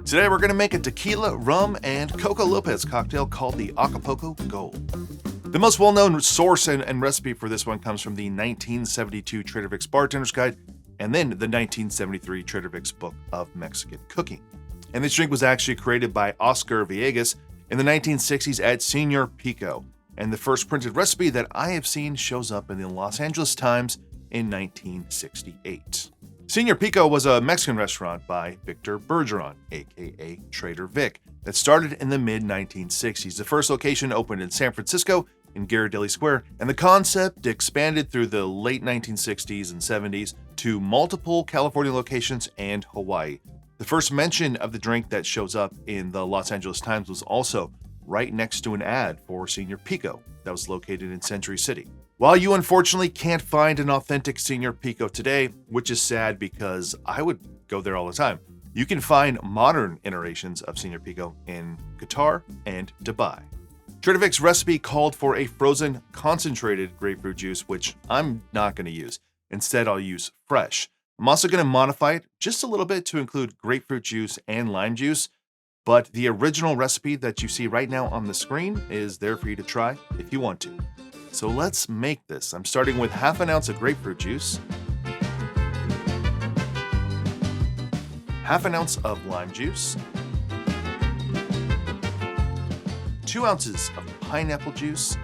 Today we're going to make a tequila, rum, and Coco Lopez cocktail called the Acapulco Gold. The most well-known source and recipe for this one comes from the 1972 Trader Vic's Bartender's Guide and then the 1973 Trader Vic's Book of Mexican Cooking. And this drink was actually created by Oscar Villegas in the 1960s at Senor Pico. And the first printed recipe that I have seen shows up in the Los Angeles Times in 1968. Senor Pico was a Mexican restaurant by Victor Bergeron, aka Trader Vic, that started in the mid-1960s. The first location opened in San Francisco in Ghirardelli Square, and the concept expanded through the late 1960s and 70s to multiple California locations and Hawaii. The first mention of the drink that shows up in the Los Angeles Times was also right next to an ad for Senor Pico that was located in Century City. While you unfortunately can't find an authentic Senor Pico today, which is sad because I would go there all the time, you can find modern iterations of Senor Pico in Qatar and Dubai. Trader Vic's recipe called for a frozen concentrated grapefruit juice, which I'm not going to use. Instead, I'll use fresh. I'm also going to modify it just a little bit to include grapefruit juice and lime juice, but the original recipe that you see right now on the screen is there for you to try if you want to. So let's make this. I'm starting with half an ounce of grapefruit juice, half an ounce of lime juice, 2 ounces of pineapple juice,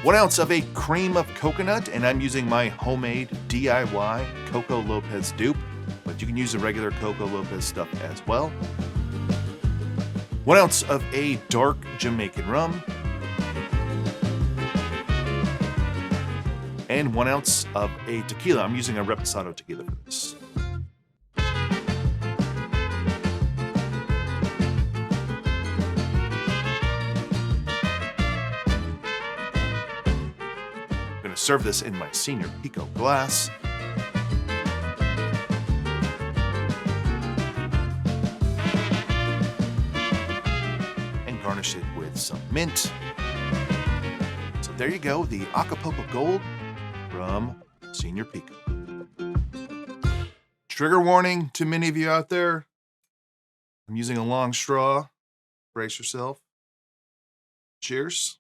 1 ounce of a cream of coconut, and I'm using my homemade DIY Coco Lopez dupe, but you can use the regular Coco Lopez stuff as well. 1 ounce of a dark Jamaican rum, and 1 ounce of a tequila. I'm using a Reposado tequila for this. I'm going to serve this in my Senor Pico glass. And garnish it with some mint. So there you go, the Acapulco Gold from Senor Pico. Trigger warning to many of you out there. I'm using a long straw. Brace yourself. Cheers.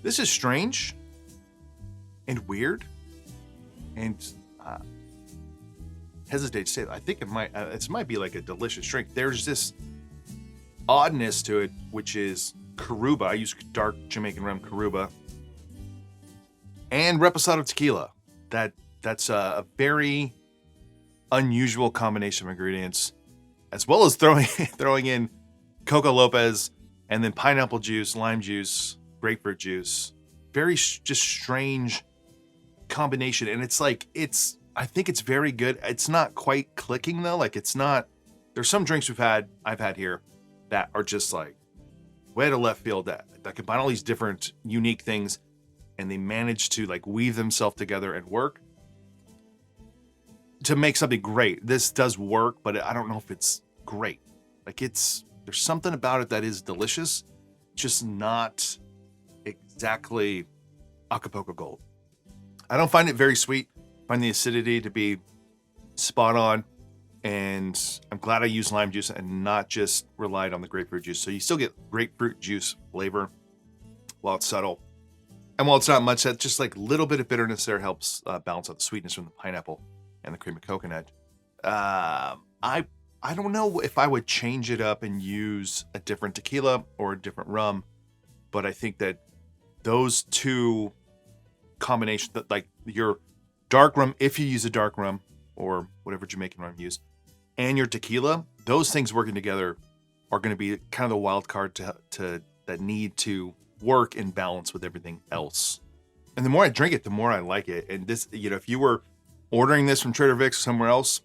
This is strange and weird, and hesitate to say it. I think it might be like a delicious drink. There's this oddness to it, which is Caruba. I use dark Jamaican rum Caruba and Reposado tequila. That's a very unusual combination of ingredients, as well as throwing in Coco Lopez and then pineapple juice, lime juice, grapefruit juice. Very just strange combination, and I think it's very good. It's not quite clicking though. Like it's not. There's some drinks I've had here that are just like way to left field that combine all these different unique things, and they manage to like weave themselves together and work to make something great. This does work, but I don't know if it's great. Like there's something about it that is delicious, just not exactly Acapulco Gold. I don't find it very sweet. I find the acidity to be spot on, and I'm glad I used lime juice and not just relied on the grapefruit juice. So you still get grapefruit juice flavor while it's subtle. And while it's not much, that just like a little bit of bitterness there helps balance out the sweetness from the pineapple and the cream of coconut. I don't know if I would change it up and use a different tequila or a different rum, but I think that those two combinations, that like your dark rum, if you use a dark rum or whatever Jamaican rum you use, and your tequila, those things working together are going to be kind of the wild card to that need to work in balance with everything else. And the more I drink it, the more I like it. And this, if you were ordering this from Trader Vic's somewhere else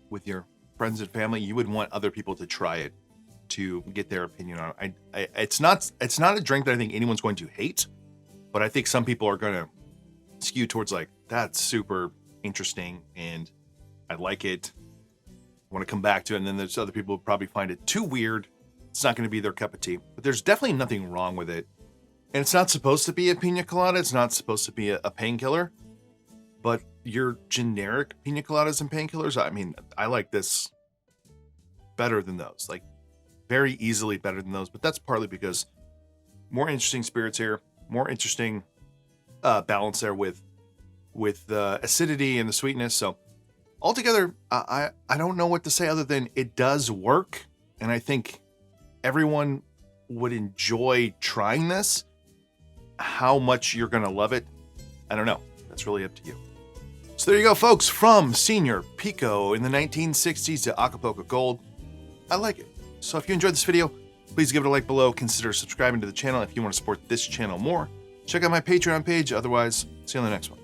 with your friends and family, you would want other people to try it to get their opinion on it. It's not a drink that I think anyone's going to hate, but I think some people are going to skew towards like, that's super interesting and I like it, I want to come back to it. And then there's other people who probably find it too weird. It's not going to be their cup of tea, but there's definitely nothing wrong with it. And it's not supposed to be a Piña Colada. It's not supposed to be a painkiller, but your generic Piña Coladas and Painkillers, I mean, I like this better than those, like very easily better than those, but that's partly because more interesting spirits here, more interesting balance there with the acidity and the sweetness. So altogether, I don't know what to say other than it does work, and I think everyone would enjoy trying this. How much you're gonna love it, I don't know. That's really up to you. So there you go, folks. From Senor Pico in the 1960s to Acapulco Gold, I like it. So if you enjoyed this video, please give it a like below. Consider subscribing to the channel if you want to support this channel more. Check out my Patreon page. Otherwise, see you on the next one.